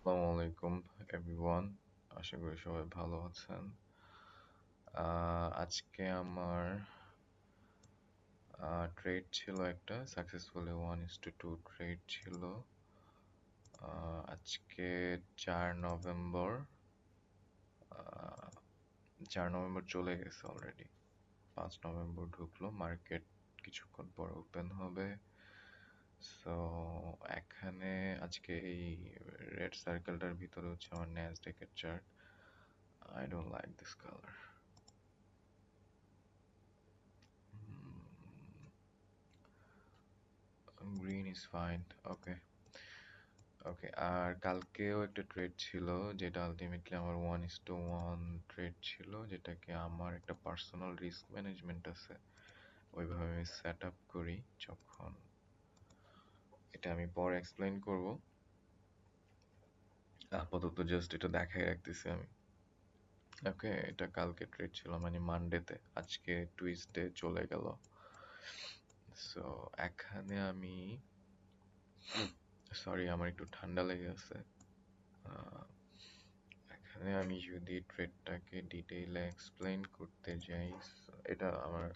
আসসালামু আলাইকুম এভরিওয়ান, আশা করি সবাই ভালো আছেন। আজকে আমার ট্রেড ছিল, একটা সাকসেসফুলি 1:2 ট্রেড ছিল। আজকে 4 নভেম্বর। 4 নভেম্বর চলে গেছে অলরেডি, 5 নভেম্বর ঢুকলো। মার্কেট কিছুক্ষণ পর ওপেন হবে। সো এখানে আজকে এই রেড সার্কেলটার ভিতরে হচ্ছে আমার ন্যাসডেকের chart. I don't like this colour. Green is fine. Okay okay. আর কালকেও একটা ট্রেড ছিল, যেটা আলটিমেটলি আমার 1:1 ট্রেড ছিল, যেটাকে আমার একটা পার্সোনাল রিস্ক ম্যানেজমেন্ট আছে, ওইভাবে আমি সেট আপ করি। যখন এটা আমি পরে এক্সপ্লেন করব, আপাতত জাস্ট এটা দেখাই রাখতেছি আমি। ওকে, এটা কালকে ট্রেড ছিল, মানে মানডেতে। আজকে টুইসডে চলে গেল। সো এখানে আমি, সরি আমার একটু ঠান্ডা লেগে আছে। আহ, এখানে আমি যদি ট্রেডটাকে ডিটেইলে এক্সপ্লেইন করতে যাই, এটা আমার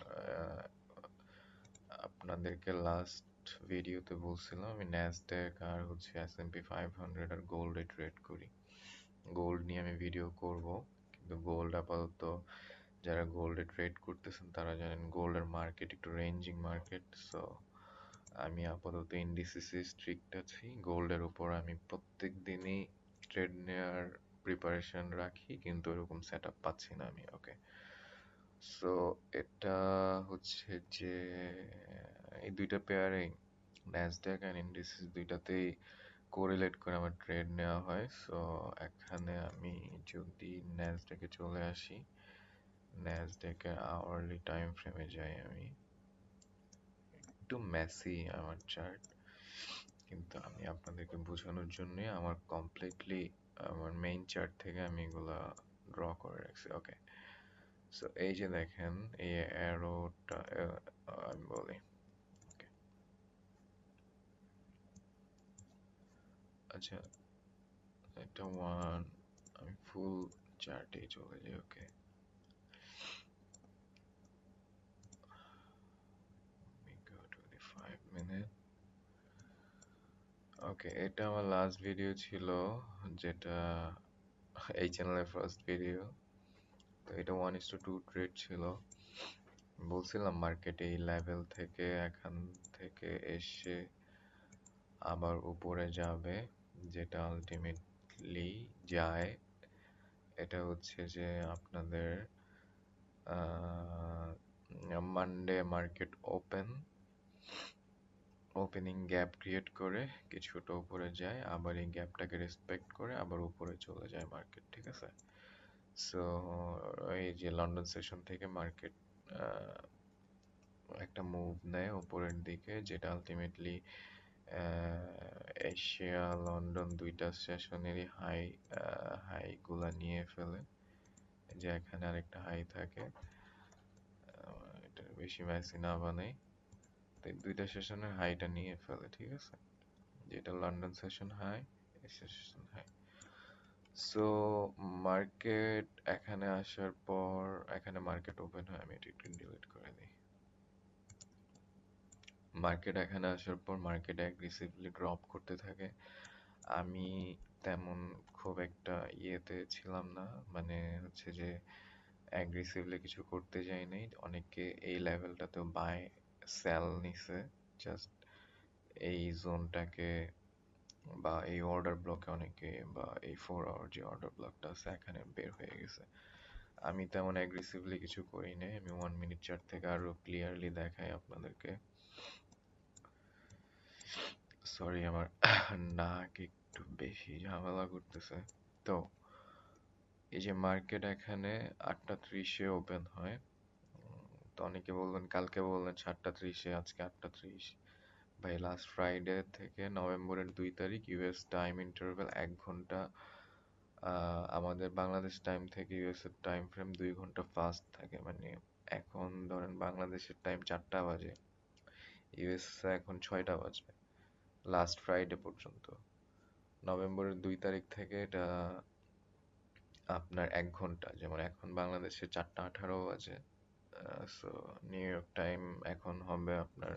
আপনাদেরকে লাস্ট ভিডিওতে বলছিলাম আমি ন্যাসড্যাক আর হচ্ছে S&P 500 আর গোল্ডে ট্রেড করি। গোল্ড নিয়ে আমি ভিডিও করব, কিন্তু গোল্ড আপাতত, যারা গোল্ডে ট্রেড করতেছেন তারা জানেন গোল্ডের মার্কেট একটু রেঞ্জিং মার্কেট। সো আমি আপাতত ইন্ডিসিসে স্ট্রিক্ট আছি। গোল্ডের উপর আমি প্রত্যেক দিনই ট্রেড নেওয়ার প্রিপারেশন রাখি, কিন্তু এরকম সেট আপ পাচ্ছি না আমি। ওকে, সো এটা হচ্ছে যে এই দুইটা পেয়ারেই, ন্যাসড্যাক অ্যান্ড ইন্ডিসিস, দুইটাতেই কোরিলেট করে আমার ট্রেড নেওয়া হয়। সো এখানে আমি যদি ন্যাসড্যাকে চলে আসি, ন্যাসড্যাকের আওয়ারলি টাইম ফ্রেমে যাই আমি। একটু মেসি আমার চার্ট, কিন্তু আমি আপনাদেরকে বোঝানোর জন্য আমার কমপ্লিটলি আমার মেইন চার্ট থেকে আমি এগুলা ড্র করে রাখছি। ওকে, সো এই যে দেখেন এই অ্যারোটা, আমি বলি, ওকে আচ্ছা, এটা ওয়ান, আমি ফুল চার্টে চলে যাই। ওকে, we go to the 5 minute। ওকে, এটা আমার লাস্ট ভিডিও ছিল, যেটা এই চ্যানেলের ফার্স্ট ভিডিও। তো এটা 1:2 ট্রেড ছিল। বলছিলাম মার্কেট এই লেভেল থেকে, এখান থেকে এসে আবার উপরে যাবে, যেটা আলটিমেটলি যায়। এটা হচ্ছে যে আপনাদের Monday market opening gap create করে কিছুটা উপরে যায়, আবার এই গ্যাপটাকে রেসপেক্ট করে আবার উপরে চলে যায় মার্কেট। ঠিক আছে, সো এই যে লন্ডন সেশন থেকে মার্কেট একটা মুভ নেয় উপরের দিকে, যেটা আলটিমেটলি এশিয়া লন্ডন দুইটা সেশনেরই হাইগুলা নিয়ে ফেলে। যে এখানে আরেকটা হাই থাকে, এটা বেশি ম্যাসি না বানাই, তো দুইটা সেশনের হাইটা নিয়ে ফেলে। ঠিক আছে, যেটা London session high, Asia session high. So market এখানে আসার পর, এখানে মার্কেট ওপেন হয়, আমি এটা একটু ডিলিট করে দিই। মার্কেট এখানে আসার পর মার্কেট অ্যাগ্রেসিভলি ড্রপ করতে থাকে। আমি তেমন খুব একটা ইয়েতে ছিলাম না, মানে হচ্ছে যে অ্যাগ্রেসিভলি কিছু করতে যাই নাই। অনেকে এই লেভেলটাতেও বাই সেল নিছে, জাস্ট এই জোনটাকে বা এই অর্ডার ব্লকে অনেকে, বা এই 4 আওয়ার যে অর্ডার ব্লকটা আছে এখানে বের হয়ে গেছে। আমি তেমন অ্যাগ্রেসিভলি কিছু করি নাই। আমি 1 মিনিট চার্ট থেকে আরো ক্লিয়ারলি দেখাই আপনাদেরকে। সরি আমার নাক একটু বেশি ঝামেলা করতেছে। তো এই যে মার্কেট এখানে 8টা 30-এ ওপেন হয়। তো অনেকে বলবেন, কালকে বললেন 7টা 30-এ, আজকে 8টা 30। ভাই লাস্ট ফ্রাইডে থেকে নভেম্বরের 2 তারিখ ইউএস টাইম ইন্টারভ্যাল 1 ঘন্টা, আমাদের বাংলাদেশ টাইম থেকে ইউএস এর টাইম ফ্রেম 2 ঘন্টা ফাস্ট থাকে। মানে এখন ধরেন বাংলাদেশের টাইম 4টা বাজে, ইউএস এখন 6টা বাজবে লাস্ট ফ্রাইডে পর্যন্ত। নভেম্বরের 2 তারিখ থেকে এটা আপনার 1 ঘন্টা, যেমন এখন বাংলাদেশে 4টা 18 বাজে, সো নিউ ইয়র্ক টাইম এখন হবে আপনার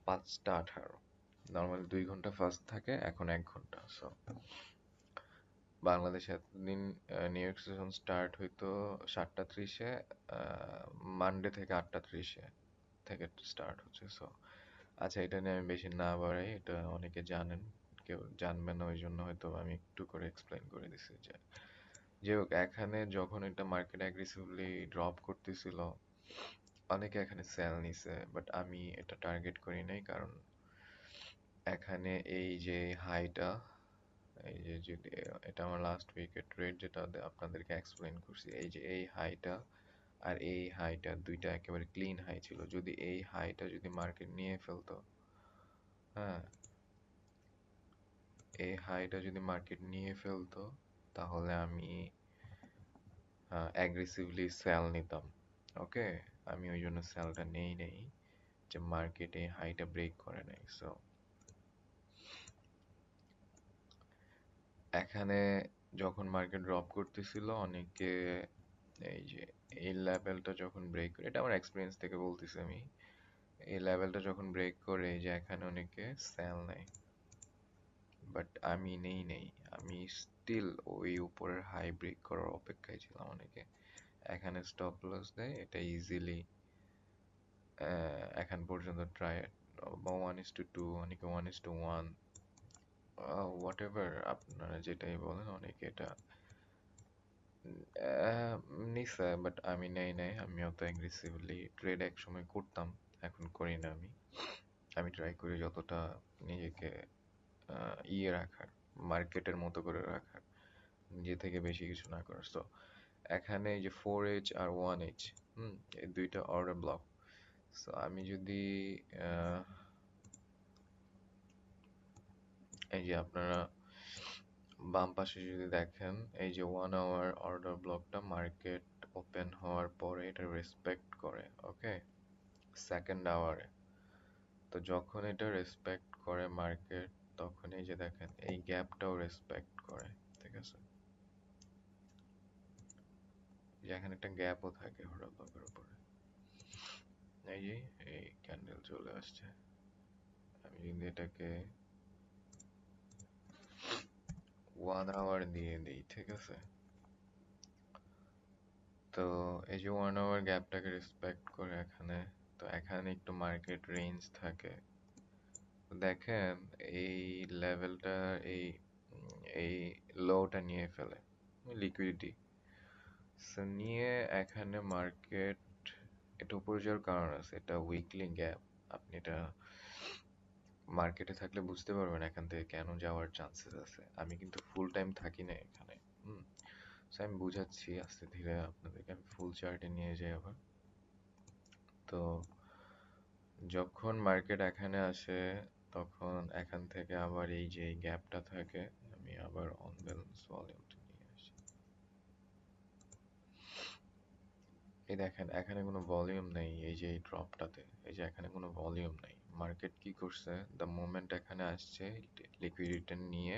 5টা 18। নর্মালি 2 ঘন্টা ফাস্ট থাকে, এখন 1 ঘন্টা। সো বাংলাদেশে এতদিন নিউ ইয়র্ক সেশন স্টার্ট হইতো 7টা 30-এ, মানডে থেকে 8টা 30-এ থেকে স্টার্ট হচ্ছে। সো আচ্ছা, এটা নিয়ে আমি বেশি না বাড়াই, এটা অনেকে জানেন, কেউ জানবে না, ওই জন্য হয়তো আমি একটু করে এক্সপ্লেন করে দিছি। যে যাই হোক, এখানে যখন এটা মার্কেট অ্যাগ্রেসিভলি ড্রপ করতেছিল, অনেকে এখানে সেল নিছে, বাট আমি এটা টার্গেট করি নাই, কারণ এখানে এই যে হাইটা, এই যে যদি এটা আমার লাস্ট উইকের ট্রেড, যেটা আপনাদেরকে এক্সপ্লেন করছি, এই যে এই হাইটা আর এই হাইটা দুইটা একেবারে ক্লিন হাই ছিল। যদি এই হাইটা যদি মার্কেট নিয়ে ফেলতো, হ্যাঁ, এই হাইটা যদি মার্কেট নিয়ে ফেলতো, তাহলে আমি অ্যাগ্রেসিভলি সেল নিতাম। ওকে, আমি ওই জন্য সেলটা নেই যে মার্কেটে হাইটা ব্রেক করে নাই। সো এখানে যখন মার্কেট ড্রপ করতেছিল, অনেকে এই যে এই লেভেলটা যখন ব্রেক করে, এটা আমার এক্সপিরিয়েন্স থেকে বলতেছি আমি, এই লেভেলটা যখন ব্রেক করে, এই যে এখানে অনেকে সেল নেয়, বাট আমি নেই। আমি স্টিল ওই উপরের হাই ব্রেক করার অপেক্ষায় ছিলাম। অনেকে এখানে স্টপ লস দেয়, এটা ইজিলি এখন পর্যন্ত ট্রাই 1:2, অনেকে 1:1, হোয়াট এভার আপনারা যেটাই বলেন, অনেকে এটা নিছে, বাট আমি নেই। আমি অত অ্যাগ্রেসিভলি ট্রেড এক সময় করতাম, এখন করি না। আমি ট্রাই করি যতটা নিজেকে ইয়ে রাখার, মার্কেটের মতো করে রাখার, নিজে থেকে বেশি কিছু না করার। সো এখানে এই যে 4H আর 1H, এই দুইটা অর্ডার ব্লক। সো আমি যদি এই যে আপনারা বাম পাশে যদি দেখেন, এই যে 1 আওয়ার অর্ডার ব্লকটা মার্কেট ওপেন হওয়ার পরে এটা রেসপেক্ট করে, ওকে, সেকেন্ড আওয়ারে। তো যখন এটা রেসপেক্ট করে মার্কেট, তখন এই যে দেখেন এই গ্যাপটাও রেসপেক্ট করে, ঠিক আছে, যে এখানে একটা গ্যাপও থাকে অর্ডার ব্লকের উপরে। এই যে এই ক্যান্ডেল চলে আসছে, আমি যদি এটাকে 1 আওয়ার দিয়ে দিই, ঠিক আছে, তো এই যে 1 আওয়ার গ্যাপটাকে রেসপেক্ট করে এখানে, তো এখানে একটু মার্কেট রেঞ্জ থাকে। দেখেন এই লেভেলটা, এই এই লোটা নিয়ে ফেলে লিকুইডিটি, সো নিয়ে এখানে মার্কেট, এটা উপরে যাওয়ার কারণ আছে, এটা উইকলি গ্যাপ। আপনি এটা মার্কেটে থাকলে বুঝতে পারবেন এখান থেকে কেন যাওয়ার চান্সেস আছে। আমি কিন্তু ফুল টাইম থাকি না এখানে, সো আমি বুঝাচ্ছি আস্তে ধীরে আপনাদেরকে। আমি ফুল চার্টে নিয়ে যাই আবার। তো যখন মার্কেট এখানে আসে, তখন এখান থেকে আবার এই যে গ্যাপটা থাকে, আমি আবার অন ব্যালেন্স ভলিউমটা নিয়ে আসি। এই দেখেন এখানে কোনো ভলিউম নেই, এই যে এই ড্রপটাতে, এই যে এখানে কোনো ভলিউম নেই। মার্কেট কি করছে, দ্য মোমেন্ট এখানে আসছে লিকুইডিটি নিয়ে,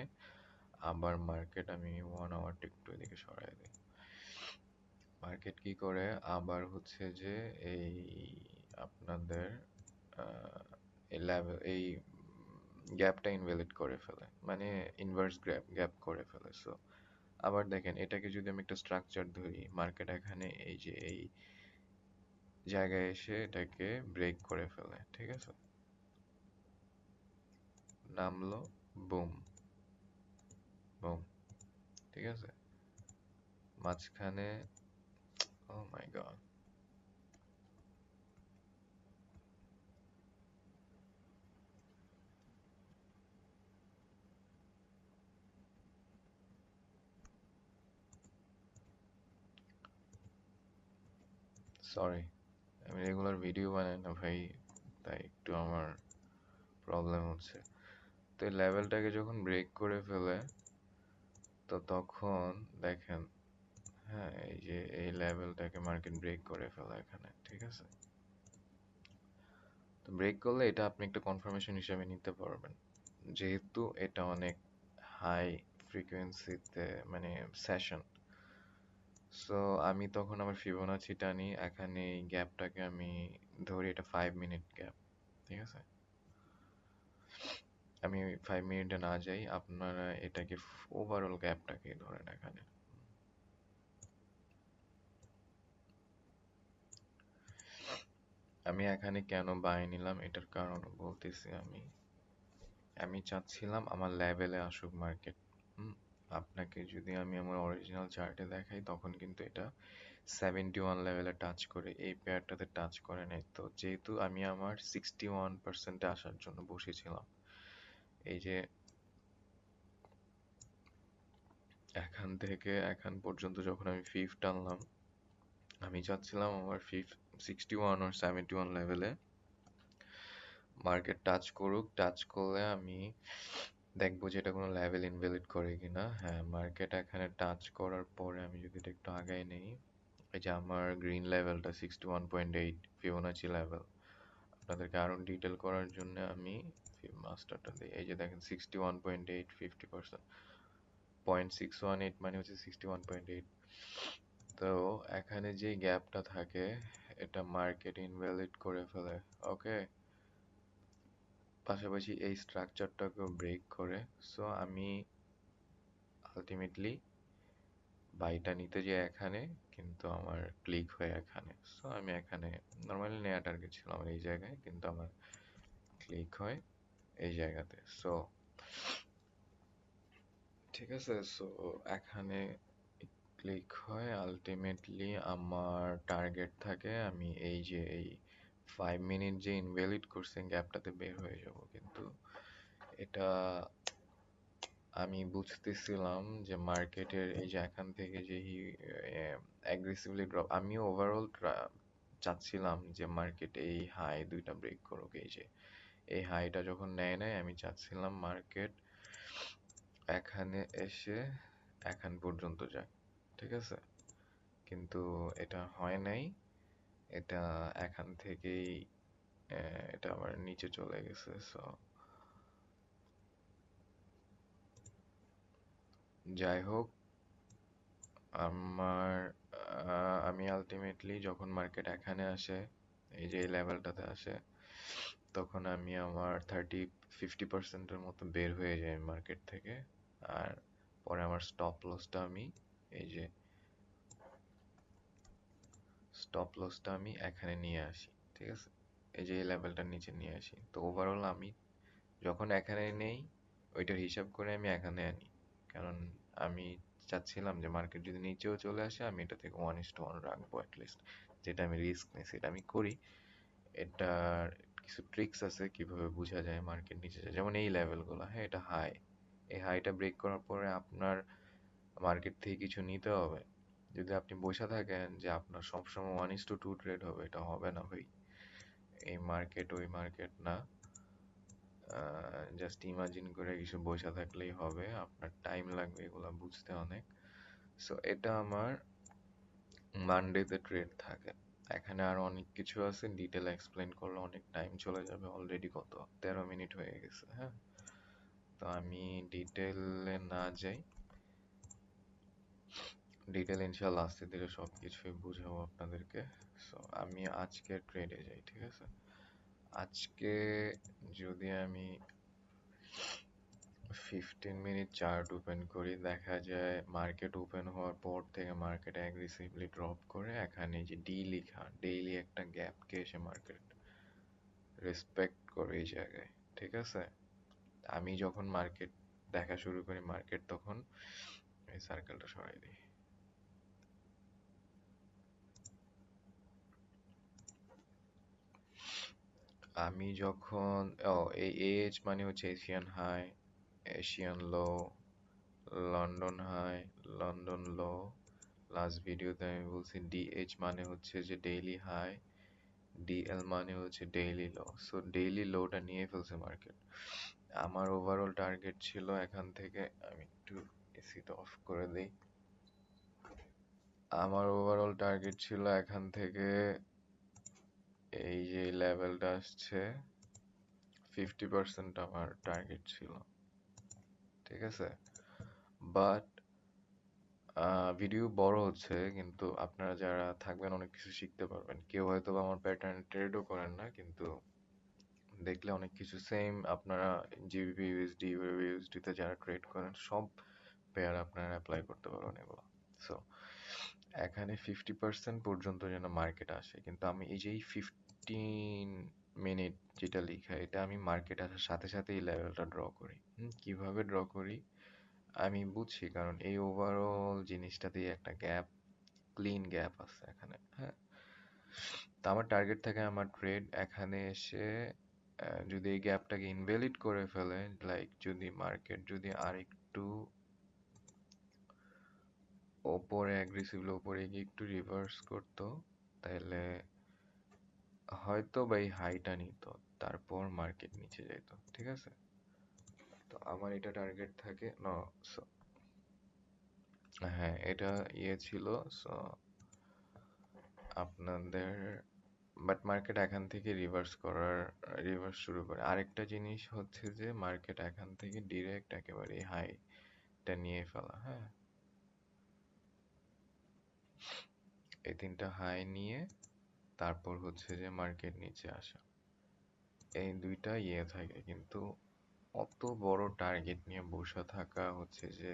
আবার মার্কেট, আমি 1 আওয়ারটা একটু এদিকে সরাই দিই, মার্কেট কি করে আবার হচ্ছে যে এই আপনাদের এই লেভেল, এই গ্যাপটা ইনভ্যালিড করে ফেলে, মানে ইনভার্স গ্যাপ করে ফেলে। সো আবার দেখেন এটাকে যদি আমি একটা স্ট্রাকচার ধরি, মার্কেট এখানে এই যে এই জায়গায় এসে এটাকে ব্রেক করে ফেলে, ঠিক আছে, নামলো, বুম বুম, ঠিক আছে, মাঝখানে, ও মাই গড, সরি, আমি রেগুলার ভিডিও বানাই না ভাই, তাই একটু আমার প্রবলেম হচ্ছে। তো এই লেভেলটাকে যখন ব্রেক করে ফেলে, তো তখন দেখেন, হ্যাঁ, এই যে এই লেভেলটাকে মার্কেট ব্রেক করে ফেলে এখানে, ঠিক আছে। তো ব্রেক করলে এটা আপনি একটা কনফার্মেশন হিসেবে নিতে পারবেন, যেহেতু এটা অনেক হাই ফ্রিকোয়েন্সিতে মানে সেশন। সো আমি তখন আমার ফিবোনাচি টানি, এখানে এই গ্যাপটাকে আমি ধরি, এটা 5 মিনিট গ্যাপ, ঠিক আছে? আমি 5 মিনিটে না যাই, আপনারা এটাকে ওভারঅল গ্যাপটাকে ধরেন এখানে। আমি এখানে কেন বাই নিলাম এটার কারণ বলতেছি। আমি আমি চাচ্ছিলাম আমার লেভেলে আসুক মার্কেট। আপনাকে যদি আমি আমার অরিজিনাল চার্টে দেখাই তখন কিন্তু এটা 71 লেভেলে টাচ করে, এই পেয়ারটাতে টাচ করে নাই। তো যেহেতু আমি আমার 61%-এ আসার জন্য বসেছিলাম, এই যে এখান থেকে এখান পর্যন্ত যখন আমি ফিফ টানলাম, আমি চাচ্ছিলাম আমার 61 or 71 লেভেলে মার্কেট টাচ করুক। টাচ করলে আমি দেখবো যে এটা কোনো লেভেল ইনভ্যালিড করে কিনা। হ্যাঁ, মার্কেট এখানে টাচ করার পরে আমি যদি এটা একটু আগায় নেই, এই যে আমার গ্রিন লেভেলটা 61.8 ফিবোনাচি লেভেল। আপনাদেরকে আরো ডিটেল করার জন্য আমি মাস্টারটা দিই। এই যে দেখেন 61.8, 50%, 0.618 মানে হচ্ছে 61.8। তো এখানে যে গ্যাপটা থাকে এটা মার্কেট ইনভ্যালিড করে ফেলে। ওকে, পাশাপাশি এই স্ট্রাকচারটাকেও ব্রেক করে। সো আমি আলটিমেটলি বাইটা নিতে যাই এখানে, কিন্তু আমার ক্লিক হয় এখানে। সো আমি এখানে নর্মালি নেওয়া টার্গেট ছিল আমার এই জায়গায়, কিন্তু আমার ক্লিক হয় এই জায়গাতে। সো ঠিক আছে, সো এখানে ক্লিক হয়, আলটিমেটলি আমার টার্গেট থাকে আমি এই যে এই 5 মিনিট যে ইনভ্যালিড করছে গ্যাপটাতে বের হয়ে যাব। কিন্তু এটা আমি বুঝতেছিলাম যে মার্কেটের এই যে এখান থেকে যে অ্যাগ্রেসিভলি ড্রপ, আমি ওভারঅল চাচ্ছিলাম যে মার্কেট এই হাই দুইটা ব্রেক করুক। এই যে এই হাইটা যখন নেয় নেয় আমি চাচ্ছিলাম মার্কেট এখানে এসে এখান পর্যন্ত যায়, ঠিক আছে? কিন্তু এটা হয় নাই, এটা এখান থেকেই এটা আবার নিচে চলে গেছে। সো যাই হোক, আমার আমি আলটিমেটলি যখন মার্কেট এখানে আসে, এই যে এই লেভেলটাতে আসে, তখন আমি আমার 50% মতো বের হয়ে যাই মার্কেট থেকে। আর পরে আমার স্টপ লসটা আমি এই যে স্টপ লসটা আমি এখানে নিয়ে আসি, ঠিক আছে? এই যে এই লেভেলটার নিচে নিয়ে আসি। তো ওভারঅল আমি যখন এখানে নেই ওইটার হিসাব করে আমি এখানে আনি, কারণ আমি চাচ্ছিলাম যে মার্কেট যদি নিচেও চলে আসে আমি এটা থেকে 1:1 রাখবো অ্যাটলিস্ট। যেটা আমি রিস্ক নিয়েছি এটা আমি করি। এটার কিছু ট্রিক্স আছে কিভাবে বোঝা যায় মার্কেট নিচে যায়। যেমন এই লেভেলগুলো, হ্যাঁ এটা হাই, এই হাইটা ব্রেক করার পরে আপনার মার্কেট থেকে কিছু নিতে হবে। যদি আপনি বসে থাকেন যে আপনার সবসময় 1:2 ট্রেড হবে, এটা হবে না ভাই। এই মার্কেট ওই মার্কেট না, জাস্ট ইমাজিন করে কিছু বসে থাকলেই হবে, আপনার টাইম লাগবে এগুলা বুঝতে অনেক। সো এটা আমার মানডেতে ট্রেড থাকে। এখানে আরো অনেক কিছু আছে, ডিটেল এক্সপ্লেন করলে অনেক টাইম চলে যাবে, অলরেডি কত 13 মিনিট হয়ে গেছে। হ্যাঁ, তো আমি ডিটেলে না যাই, ডিটেল ইনশাল্লাহ আস্তে ধীরে সবকিছুই বুঝাবো আপনাদেরকে। সো আমি আজকে ট্রেডে যাই, ঠিক আছে? আজকে যদি আমি 15 মিনিট চার্ট ওপেন করি, দেখা যায় মার্কেট ওপেন হওয়ার পর থেকে মার্কেট অ্যাগ্রেসিভলি ড্রপ করে এখানে যে ডি লেখা, ডেইলি একটা গ্যাপকে এসে মার্কেট রেসপেক্ট করে এই জায়গায়, ঠিক আছে? আমি যখন মার্কেট দেখা শুরু করি, মার্কেট তখন এই সার্কেলটা সরাই দিই। আমি যখন এই AH মানে হচ্ছে এশিয়ান হাই, এশিয়ান লো, লন্ডন হাই, লন্ডন লো। লাস্ট ভিডিওতে আমি বলছি DH মানে হচ্ছে যে ডেইলি হাই, DL মানে হচ্ছে ডেইলি লো। সো ডেইলি লোটা নিয়ে ফেলছে মার্কেট। আমার ওভারঅল টার্গেট ছিল এখান থেকে, আমি একটু এসিটা অফ করে দেই। আমার ওভারঅল টার্গেট ছিল এখান থেকে এই যে লেভেলটা আসছে 50% আমার টার্গেট ছিল, ঠিক আছে? বাট ভিডিও বড় হচ্ছে, কিন্তু আপনারা যারা থাকবেন অনেক কিছু শিখতে পারবেন। কেউ হয়তো বা আমার প্যাটার্ন ট্রেডও করেন না, কিন্তু দেখলে অনেক কিছু সেম আপনারা জিবিপি ইউএসডি ইউএসডি তে যারা ট্রেড করেন সব পেয়ার আপনারা অ্যাপ্লাই করতে পারবেন এগুলো। সো এখানে 50% পর্যন্ত যেন মার্কেট আসে, কিন্তু আমি এই যে এই 15 মিনিট যেটা লিখা, এটা আমি মার্কেট আসার সাথে সাথে এই লেভেলটা ড্র করি। কিভাবে ড্র করি আমি বুঝছি, কারণ এই ওভারঅল জিনিসটাতেই একটা গ্যাপ, ক্লিন গ্যাপ আছে এখানে, হ্যাঁ। তো আমার টার্গেট থাকে আমার ট্রেড এখানে এসে যদি এই গ্যাপটাকে ইনভ্যালিড করে ফেলে, লাইক যদি মার্কেট যদি আরেকটু ওপরে অ্যাগ্রেসিভলি ওপরে গিয়ে একটু রিভার্স করতো, তাহলে হয়তো বা এই হাইটা নিত, তারপর মার্কেট নিচে যেত, ঠিক আছে। তো আমার এটা টার্গেট থাকে না। হ্যাঁ, এটা ছিল। সো আপনাদের, বাট মার্কেট এখান থেকে রিভার্স শুরু করে। আরেকটা জিনিস হচ্ছে যে মার্কেট এখান থেকে ডিরেক্ট একেবারে হাইটা নিয়ে ফেলা, হ্যাঁ। এই তিনটা হাই নিয়ে তারপর হচ্ছে যে মার্কেট নিচে আসা, এই দুইটা থাকে। কিন্তু অত বড় টার্গেট নিয়ে বসে থাকা হচ্ছে যে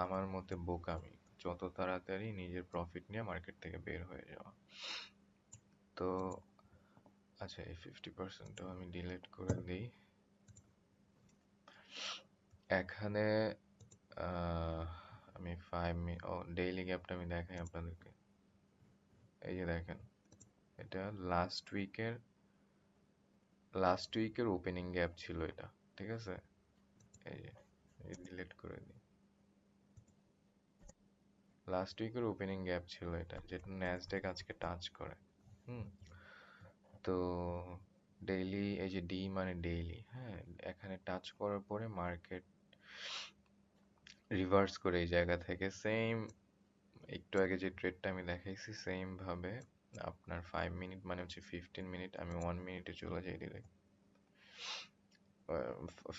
আমার মতে বোকামি। যত তাড়াতাড়ি নিজের প্রফিট নিয়ে মার্কেট থেকে বের হয়ে যাওয়া। তো আচ্ছা, এই 50%ও আমি ডিলিট করে দিই। এখানে আমি 5 মিনিট ডেইলি গ্যাপটা আমি দেখাই আপনাদেরকে। এই যে দেখেন, এটা লাস্ট উইকের ওপেনিং গ্যাপ ছিল এটা, ঠিক আছে। এই যে ডিলিট করে দিই। লাস্ট উইকের ওপেনিং গ্যাপ ছিল এটা, যেটা ন্যাসড্যাক আজকে টাচ করে। হুম। তো ডেইলি, এই যে ডি মানে ডেইলি, হ্যাঁ, এখানে টাচ করার পরে মার্কেট রিভার্স করে এই জায়গা থেকে সেম একটু আগে যে ট্রেডটা আমি দেখাইছি সেম ভাবে আপনার 5 মিনিট মানে হচ্ছে 15 মিনিট, আমি 1 মিনিটে চলে যাই ডিরেক্ট।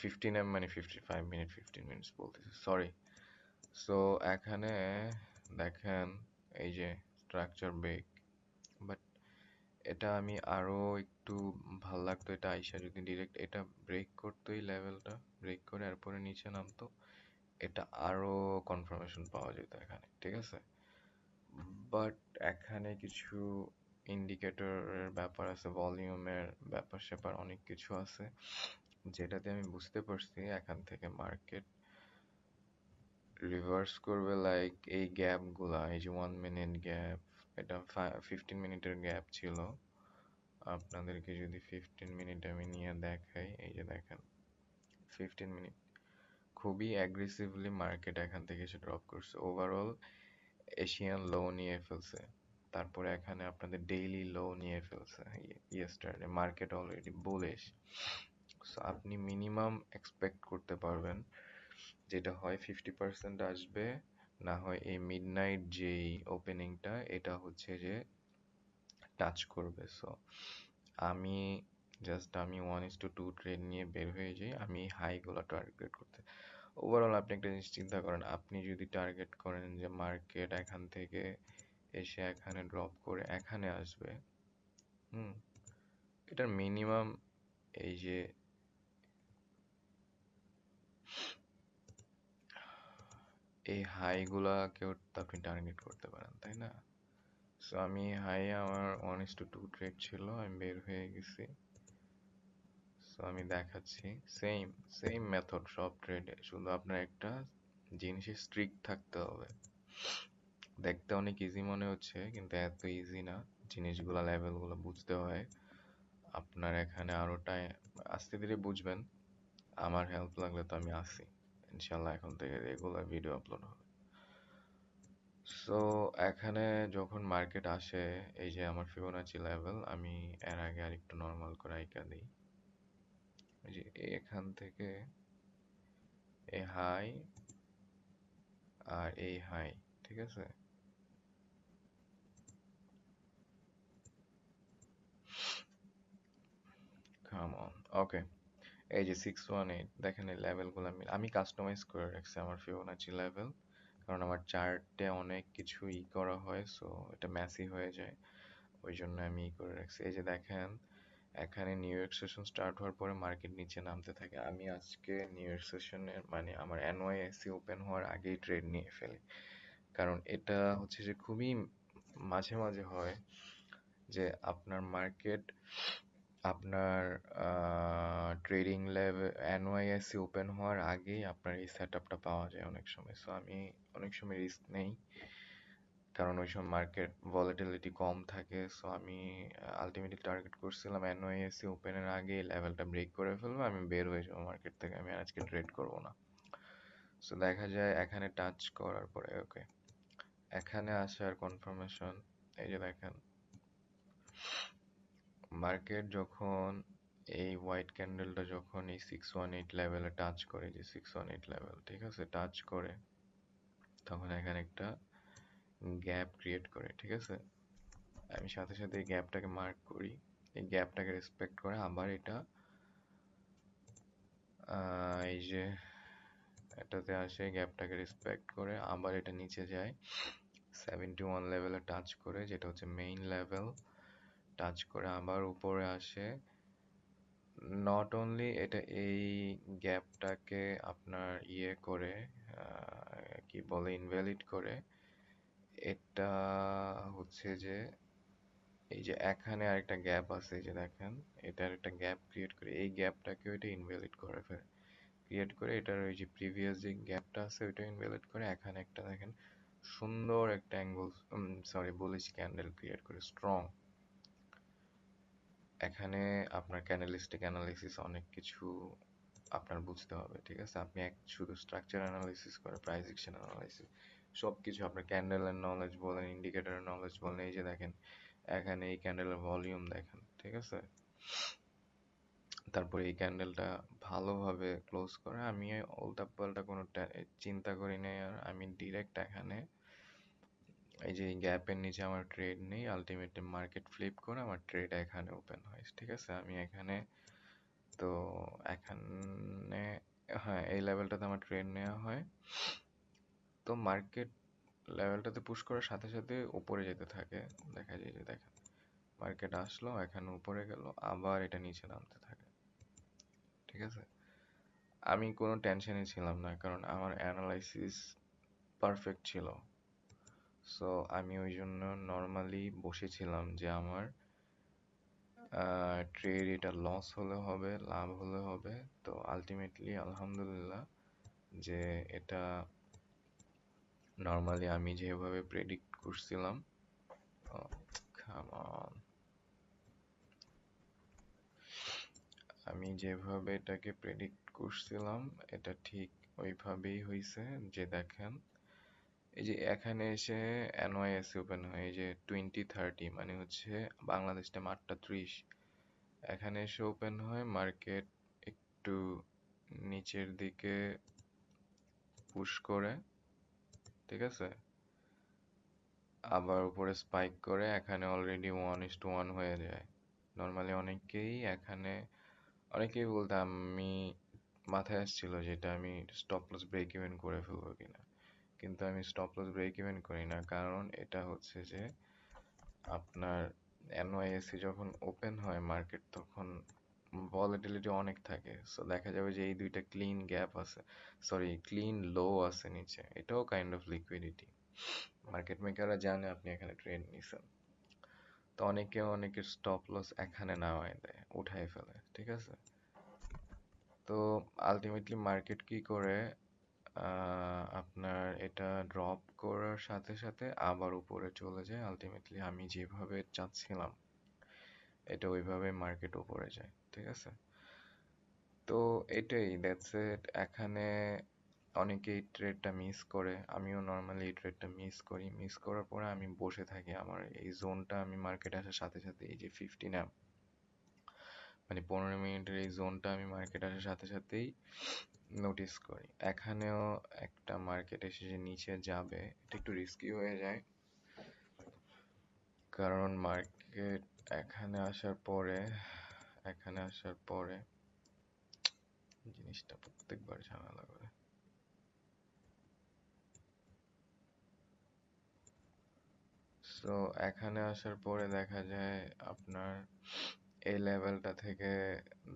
15 মানে 55 মিনিট, 15 মিনিটস বলতেছি, সরি। সো এখানে দেখেন এই যে স্ট্রাকচার ব্রেক, বাট এটা আমি আরো একটু ভাল লাগতো এটা আইসা যদি ডিরেক্ট এটা ব্রেক করতো, এই লেভেলটা ব্রেক করে এরপরে নিচে নামতো, এটা আরো কনফার্মেশন পাওয়া যেত এখানে, ঠিক আছে। বাট এখানে কিছু ইন্ডিকেটরের ব্যাপার আছে, ভলিউমের ব্যাপার স্যাপার অনেক কিছু আছে, যেটাতে আমি বুঝতে পারছি এখান থেকে মার্কেট রিভার্স করবে। লাইক এই গ্যাপ গুলা, এই যে 1 মিনিট গ্যাপ, এটা 15 মিনিটের গ্যাপ ছিল। আপনাদেরকে যদি 15 মিনিট আমি নিয়ে দেখাই, এই যে দেখেন 15 মিনিট খুবই অ্যাগ্রেসিভলি মার্কেট এখান থেকে এসে ড্রপ করছে, ওভারঅল এশিয়ান লো নিয়ে ফেলছে। তারপরে এখানে আপনাদের ডেইলি লো নিয়ে ফেলছে yesterday, market already bullish. So আপনি মিনিমাম এক্সপেক্ট করতে পারবেন যেটা হয় 50% আসবে, না হয় এই মিডনাইট যেই ওপেনিংটা এটা হচ্ছে যে টাচ করবে। সো আমি আমি 1:2 ট্রেড নিয়ে বের হয়ে যাই, আমি হাইগুলো টার্গেট করতে। ওভারঅল আপনি একটা জিনিস চিন্তা করেন, আপনি যদি টার্গেট করেন যে মার্কেট এখান থেকে এসে এখানে ড্রপ করে এখানে আসবে, হুম, এটার মিনিমাম এই যে এই হাইগুলাকেও তো আপনি টার্গেট করতে পারেন, তাই না? সো আমি হাই, আমার 1:2 ট্রেড ছিল, আমি বের হয়ে গেছি। সো আমি দেখাচ্ছি সেম সেম মেথড সব ট্রেডে, শুধু আপনার একটা জিনিসে স্ট্রিক্ট থাকতে হবে। দেখতে অনেক ইজি মনে হচ্ছে, কিন্তু এত ইজি না। জিনিসগুলা লেভেলগুলো বুঝতে হয় আপনার। এখানে আরো টাইম, আস্তে ধীরে বুঝবেন। আমার হেল্প লাগলে তো আমি আছি ইনশাল্লাহ, এখন থেকে রেগুলার ভিডিও আপলোড হবে। সো এখানে যখন মার্কেট আসে, এই যে আমার ফিবোনাচি লেভেল, আমি এর আগে আরেকটু নর্মাল করে আইকা দিই। এই যে এখান থেকে এই হাই আর এই হাই, ঠিক আছে। কাম অন, ওকে। এই যে 618 দেখেন এই লেভেলগুলো আমি কাস্টমাইজ করে রাখছি আমার ফিবোনাচি লেভেল, কারণ আমার চার্টে অনেক কিছু করা হয়, সো এটা মেসি হয়ে যায়, ওই জন্য আমি করে রাখছি। এই যে দেখেন এখানে নিউ ইয়র্ক সেশন স্টার্ট হওয়ার পরে মার্কেট নিচে নামতে থাকে, আমি আজকে নিউ ইয়র্ক সেশনের মানে আমার এনওয়াইএসসি ওপেন হওয়ার আগেই ট্রেড নিয়ে ফেলি, কারণ এটা হচ্ছে যে খুবই মাঝে মাঝে হয় যে আপনার মার্কেট আপনার ট্রেডিং লেভেল এনওয়াইএসসি ওপেন হওয়ার আগেই আপনার এই সেট আপটা পাওয়া যায় অনেক সময়। সো আমি অনেক সময় রিস্ক নেই, কারণ ওই সময় মার্কেট ভলাটিলিটি কম থাকে। সো আমি আলটিমেটলি টার্গেট করছিলাম এনওআইএসসি ওপেনের আগে লেভেলটা ব্রেক করে ফেলবো, আমি বের হয়ে যাবো মার্কেট থেকে, আমি আজকে ট্রেড করবো না। সো দেখা যায় এখানে টাচ করার পরে ওকে, এখানে আসার কনফার্মেশন, এই যে দেখেন মার্কেট যখন এই হোয়াইট ক্যান্ডেলটা যখন এই 618 লেভেলে টাচ করে, যে 618 লেভেল ঠিক আছে টাচ করে, তখন এখানে একটা গ্যাপ ক্রিয়েট করে, ঠিক আছে। আমি সাথে সাথে এই গ্যাপটাকে মার্ক করি, এই গ্যাপটাকে রেসপেক্ট করে আবার এটা এই যে এটাতে আসে, গ্যাপটাকে রেসপেক্ট করে আবার এটা নিচে যায় 71 লেভেলে টাচ করে, যেটা হচ্ছে মেইন লেভেল, টাচ করে আবার উপরে আসে। নট অনলি এটা এই গ্যাপটাকে আপনার করে কি বলে ইনভ্যালিড করে, এটা হচ্ছে যে এই যে এখানে আরেকটা গ্যাপ আছে, এই যে দেখেন এটার একটা গ্যাপ ক্রিয়েট করে, এই গ্যাপটাকেও এটা ইনভ্যালিড করে ফেলে, ক্রিয়েট করে এটার ওই যে প্রিভিয়াস যে গ্যাপটা আছে ওইটা ইনভ্যালিড করে, এখানে একটা দেখেন সুন্দর একটা angle sorry bullish candle create করে স্ট্রং। এখানে আপনার ক্যান্ডেলিস্টিক অ্যানালিসিস অনেক কিছু আপনার বুঝতে হবে, ঠিক আছে। আপনি শুধু স্ট্রাকচার অ্যানালিসিস করে প্রাইস অ্যাকশন অ্যানালিসিস সব কিছু আপনার ক্যান্ডেলের নলেজ বলেন, ইন্ডিকেটরের নলেজ বলেন, এই যে দেখেন এখানে এই ক্যান্ডেলের ভলিউম দেখেন, ঠিক আছে। তারপরে এই ক্যান্ডেলটা ভালোভাবে ক্লোজ করে, আমি উল্টা পাল্টা কোনো চিন্তা করি নাই, আর আমি ডিরেক্ট এখানে এই যে গ্যাপের নিচে আমার ট্রেড নেই, আলটিমেটলি মার্কেট ফ্লিপ করে আমার ট্রেড এখানে ওপেন হয়, ঠিক আছে। আমি এখানে তো এখানে হ্যাঁ এই লেভেলটাতে আমার ট্রেড নেওয়া হয়, তো মার্কেট লেভেলটাতে পুশ করার সাথে সাথে উপরে যেতে থাকে, দেখা যায় যে দেখেন মার্কেট আসলো এখানে উপরে গেল আবার এটা নিচে নামতে থাকে, ঠিক আছে। আমি কোনো টেনশনে ছিলাম না, কারণ আমার অ্যানালাইসিস পারফেক্ট ছিল। সো আমি ওই জন্য নর্মালি বসেছিলাম যে আমার ট্রেড এটা লস হলে হবে লাভ হলে হবে, তো আলটিমেটলি আলহামদুলিল্লাহ যে এটা নর্মালি আমি যেভাবে প্রেডিক্ট করছিলাম, আমি যেভাবে এটাকে প্রেডিক্ট করছিলাম এটা ঠিক ওইভাবেই হয়েছে। যে দেখেন এই যে এখানে এসে এনওয়াইএসসি ওপেন হয়, এই যে 2030 মানে হচ্ছে বাংলাদেশ টাইম 8টা 30, এখানে এসে ওপেন হয়, মার্কেট একটু নিচের দিকে পুশ করে, ঠিক আছে, আবার উপরে স্পাইক করে, এখানে অলরেডি 1:1 হয়ে যায়। নর্মালি অনেকেই বলতে আমি মাথায় আসছিল যেটা আমি স্টপ লস ব্রেক ইভেন করে ফেলবো কিনা, কিন্তু আমি স্টপ লস ব্রেক ইভেন করি না, কারণ এটা হচ্ছে যে আপনার এনওআইএসসি যখন ওপেন হয় মার্কেট তখন ভলাটিলিটি অনেক থাকে, সো দেখা যাবে যে এই দুইটা ক্লিন গ্যাপ আছে, সরি ক্লিন লো আছে নিচে, এটাও কাইন্ড অফ লিকুইডিটি, মার্কেট মেকাররা জানে আপনি এখানে ট্রেড নিছেন, তো অনেকের স্টপ লস এখানে নামায় দেয়, উঠায় ফেলে, ঠিক আছে। তো আলটিমেটলি মার্কেট কি করে আপনার এটা ড্রপ করার সাথে সাথে আবার উপরে চলে যায়, আলটিমেটলি আমি যেভাবে চাচ্ছিলাম এটা ওইভাবে মার্কেট উপরে যায়, ঠিক আছে। তো এটাই দ্যাটস ইট। এখানে অনেকে এই ট্রেডটা মিস করে, আমিও নর্মালি এই ট্রেডটা মিস করি, মিস করার পরে আমি বসে থাকি, আমার এই জোনটা আমি মার্কেটে আসার সাথে সাথে এই যে 15 মানে 15 মিনিটের এই জোনটা আমি মার্কেট আসার সাথে সাথেই নোটিস করি। এখানেও একটা মার্কেট এসে যে নিচে যাবে এটা একটু রিস্কি হয়ে যায়, কারণ মার্কেট এখানে আসার পরে জিনিসটা প্রত্যেকবার ঝামেলা করে। সো এখানে আসার পরে দেখা যায় আপনার এই লেভেলটা থেকে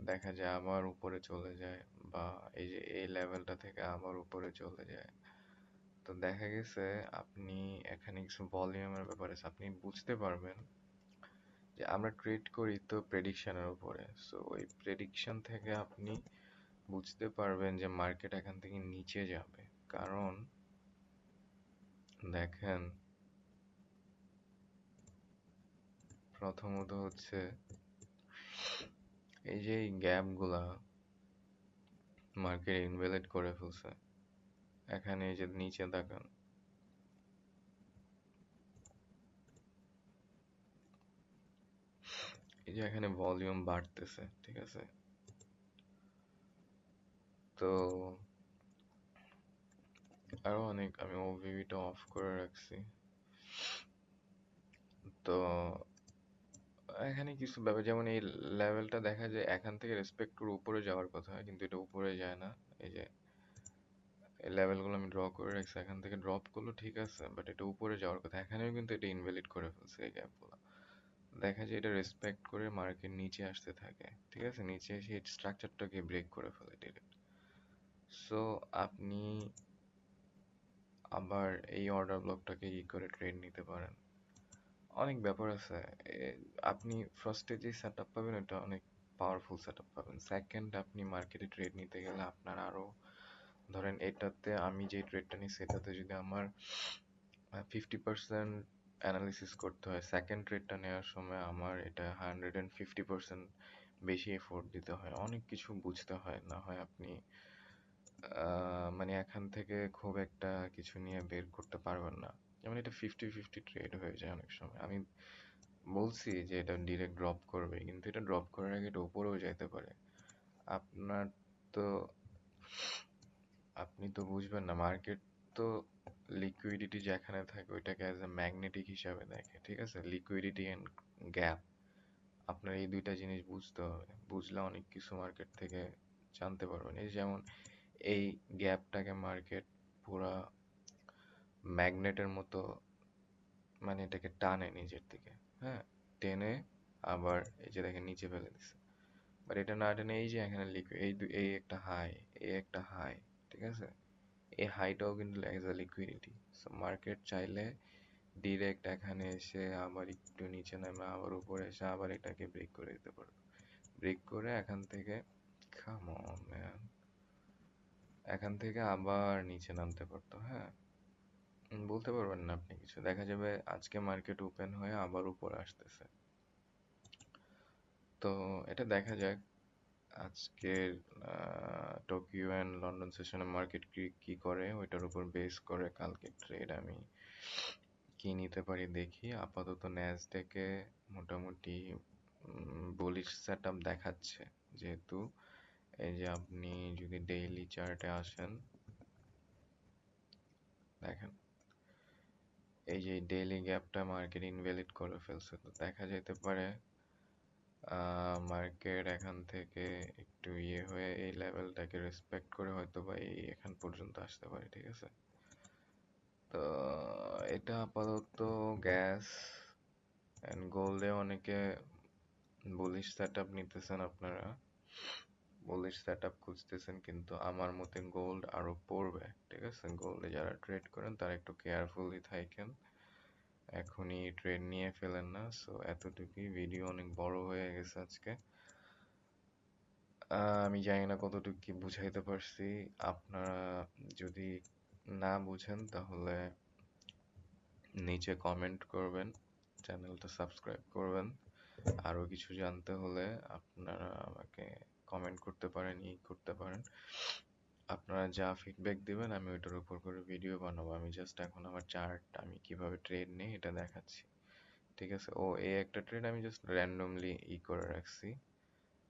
দেখা যায় আবার উপরে চলে যায়, বা এই যে এই লেভেলটা থেকে আবার উপরে চলে যায়। তো দেখা গেছে আপনি এখানে কিছু ভলিউমের ব্যাপারে আপনি বুঝতে পারবেন যে আমরা ট্রেড করি তো প্রেডিকশনের উপরে। সো ওই প্রেডিকশন থেকে আপনি বুঝতে পারবেন যে মার্কেট এখান থেকে নিচে যাবে। কারণ দেখেন, প্রথমত হচ্ছে এই যে এই গ্যাপ গুলা মার্কেট ইনভ্যালিড করে ফেলছে। এখানে এই যে নিচে তাকান, এই যে এখানে ভলিউম বাড়তেছে, ঠিক আছে? তো আরো অনেক, আমি ওভিভিটা অফ করে রাখছি। তো এখানে কিছু ব্যাপার, যেমন এই লেভেলটা দেখা যায় এখান থেকে রেসপেক্ট করে উপরে যাওয়ার কথা, কিন্তু এটা উপরে যায় না। এই যে এই লেভেলগুলো আমি ড্র করে রাখছি, এখান থেকে ড্রপ করলো ঠিক আছে, বাট এটা উপরে যাওয়ার কথা। এখানেও কিন্তু এটা ইনভ্যালিড করে ফেলছে এই গ্যাপগুলো। দেখা যায় এটা রেসপেক্ট করে মার্কেট নিচে আসতে থাকে, ঠিক আছে? নিচে এসে স্ট্রাকচারটাকে ব্রেক করে ফেলে ডিরেক্ট। সো আপনি আবার এই অর্ডার ব্লকটাকে ই করে ট্রেড নিতে পারেন। অনেক ব্যাপার আছে। আপনি ফার্স্টে যে সেট আপ পাবেন ওটা অনেক পাওয়ারফুল সেট আপ পাবেন। সেকেন্ড, আপনি মার্কেটে ট্রেড নিতে গেলে আপনার আরো, ধরেন এটাতে আমি যে ট্রেডটা নিই সেটাতে যদি আমার 50% অ্যানালিসিস করতে হয়, সেকেন্ড ট্রেডটা নেওয়ার সময় আমার এটা 150% বেশি এফোর্ট দিতে হয়, অনেক কিছু বুঝতে হয়। না হয় আপনি মানে এখান থেকে খুব একটা কিছু নিয়ে বের করতে পারবেন না। যেমন এটা 50-50 ট্রেড হয়ে যায় অনেক সময়। আমি বলছি যে এটা ডিরেক্ট ড্রপ করবে, কিন্তু এটা ড্রপ করার আগে এটা উপরেও যাইতে পারে। আপনার তো, আপনি তো বুঝবেন না, মার্কেট তো লিকুইডিটি যেখানে থাকে ওইটাকে অ্যাজ এ ম্যাগনেটিক হিসাবে দেখে, ঠিক আছে? লিকুইডিটি এন্ড গ্যাপ, আপনার এই দুইটা জিনিস বুঝতে হবে। বুঝলে অনেক কিছু মার্কেট থেকে জানতে পারবেন। এই যেমন এই গ্যাপটাকে মার্কেট পুরা ম্যাগনেটের মতো, মানে এটাকে টানে নিজের দিকে, হ্যাঁ, টেনে আবার এই যে দেখেন নিচে ফেলে দিচ্ছে। বাট এটা না টেনে এই যে এখানে লিকুইড, এই একটা হাই, এই একটা হাই, ঠিক আছে? এই হাইটাও কিন্তু as a liquidity. So market চাইলে ডিরেক্ট এখানে এসে আবার একটু নিচে নামে আবার উপরে এসে আবার এটাকে ব্রেক করে দিতে পারবে। ব্রেক করে এখান থেকে, কাম অন ম্যান, এখান থেকে আবার নিচে নামতে পারতো, হ্যাঁ। বলতে পারবেন না আপনি কিছু, দেখা যাবে আজকে মার্কেট ওপেন হয়ে আবার উপরে আসতেছে। তো এটা দেখা যাক আজকের টোকিও অ্যান্ড লন্ডন সেশনে মার্কেট কি কি করে, ওইটার উপর বেস করে কালকে ট্রেড আমি কি নিতে পারি দেখি। আপাতত ন্যাসডেকে মোটামুটি বুলিশ সেটআপ দেখাচ্ছে, যেহেতু এই যে আপনি যদি ডেইলি চার্টে আসেন, দেখেন এই যে ডেইলি গ্যাপটা মার্কেট ইনভ্যালিড করে ফেলছে। তো দেখা যেতে পারে মার্কেট এখান থেকে একটু ইয়ে হয়ে এই লেভেলটাকে রেসপেক্ট করে হয়তো বা এই এখান পর্যন্ত আসতে পারে, ঠিক আছে? তো এটা আপাতত গ্যাস এন্ড গোল্ডে অনেকে বুলিশ সেটআপ নিতেছেন, আপনারা বুলিশ সেটআপ খুঁজতেছেন, কিন্তু আমার মতে গোল্ড আরো পড়বে, ঠিক আছে? গোল্ডে যারা ট্রেড করেন তারা একটু কেয়ারফুলি থাকেন, এখনই ট্রেড নিয়ে ফেলেন না। সো এতটুকুই, ভিডিও অনেক বড় হয়ে গেছে আজকে। আমি জানি না কতটুকু কি বুঝাইতে পারছি। আপনারা যদি না বুঝেন তাহলে নিচে কমেন্ট করবেন, চ্যানেলটা সাবস্ক্রাইব করবেন। আরো কিছু জানতে হলে আপনারা আমাকে কমেন্ট করতে পারেন, করতে পারেন। আপনারা যা ফিডব্যাক দিবেন আমি ওইটার উপর করে ভিডিও বানাবো। আমি জাস্ট এখন আমার চার্ট, আমি কিভাবে ট্রেড নেই এটা দেখাচ্ছি, ঠিক আছে? ও, এই একটা ট্রেড আমি জাস্ট র্যান্ডমলি করে রাখছি,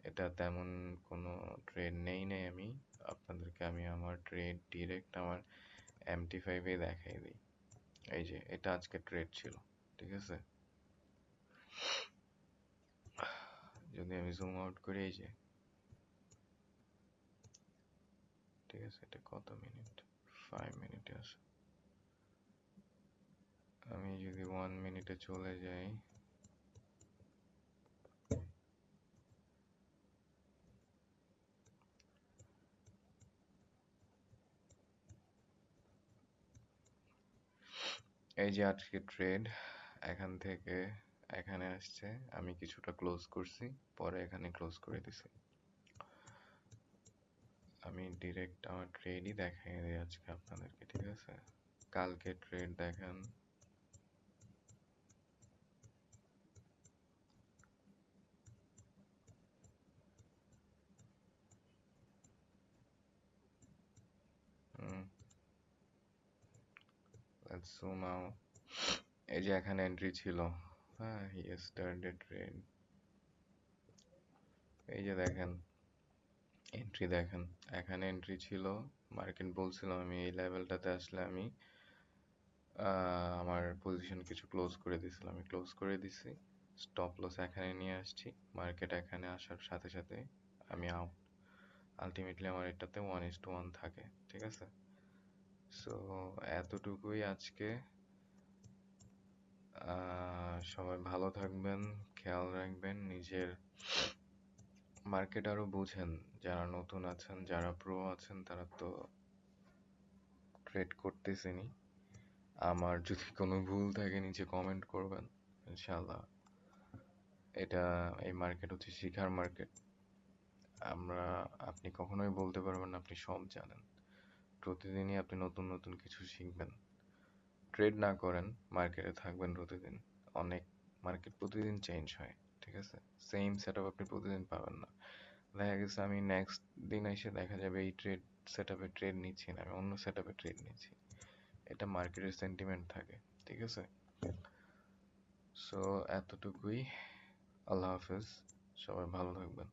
এটা তেমন কোনো ট্রেড নেই আমি। আপনাদেরকে আমি আমার ট্রেড ডিরেক্ট আমার MT5 এ দেখাই দিই। এই যে এটা আজকে ট্রেড ছিল, ঠিক আছে? যদি আমি জুম আউট করি, এই যে ঠিক আছে, এটা কত মিনিট? 5 মিনিটে আছে। আমি যদি 1 মিনিটে চলে যাই, এই যে আজকে ট্রেড এখান থেকে এখানে আসছে, আমি কিছুটা ক্লোজ করছি, পরে এখানে ক্লোজ করে দিছি। আমি ডিরেক্ট আমার ট্রেডই দেখাই দিই আজকে আপনাদেরকে, ঠিক আছে? কালকে ট্রেড দেখেন, let's zoom out. এই যে এখানে এন্ট্রি ছিল, হ্যাঁ, yesterday trade, এই যে দেখেন এন্ট্রি দেখেন, এখানে এন্ট্রি ছিল, মার্কেট বলছিলাম আমি এই লেভেলটাতে আসলে আমি আমার পজিশন কিছু ক্লোজ করে দিয়েছিলাম, আমি ক্লোজ করে দিছি, স্টপ লস এখানে নিয়ে আসছি, মার্কেট এখানে আসার সাথে সাথে আমি আউট। আলটিমেটলি আমার এটাতে 1:1 থাকে, ঠিক আছে? সো এতটুকুই আজকে। সবাই ভালো থাকবেন, খেয়াল রাখবেন নিজের, মার্কেট আরো বুঝেন, যারা নতুন আছেন, যারা প্রো আছেন তারা তো ট্রেড করতেছেনই। আমার যদি কোনো ভুল থাকে নিচে কমেন্ট করবেন, ইনশাআল্লাহ। এটা, এই মার্কেট হচ্ছে শিখার মার্কেট। আপনি কখনোই বলতে পারবেন না আপনি সব জানেন। প্রতিদিনই আপনি নতুন নতুন কিছু শিখবেন। ট্রেড না করেন, মার্কেটে থাকবেন প্রতিদিন, অনেক, মার্কেট প্রতিদিন চেঞ্জ হয়, ঠিক আছে? সেম সেট আপ আপনি প্রতিদিন পাবেন না। দেখা গেছে আমি নেক্সট দিন এসে দেখা যাবে এই ট্রেড সেট আপে ট্রেড নিচ্ছি না, আমি অন্য সেট আপে ট্রেড নিচ্ছি। এটা মার্কেটের সেন্টিমেন্ট থাকে, ঠিক আছে? সো এতটুকুই। আল্লাহ হাফেজ, সবাই ভালো থাকবেন।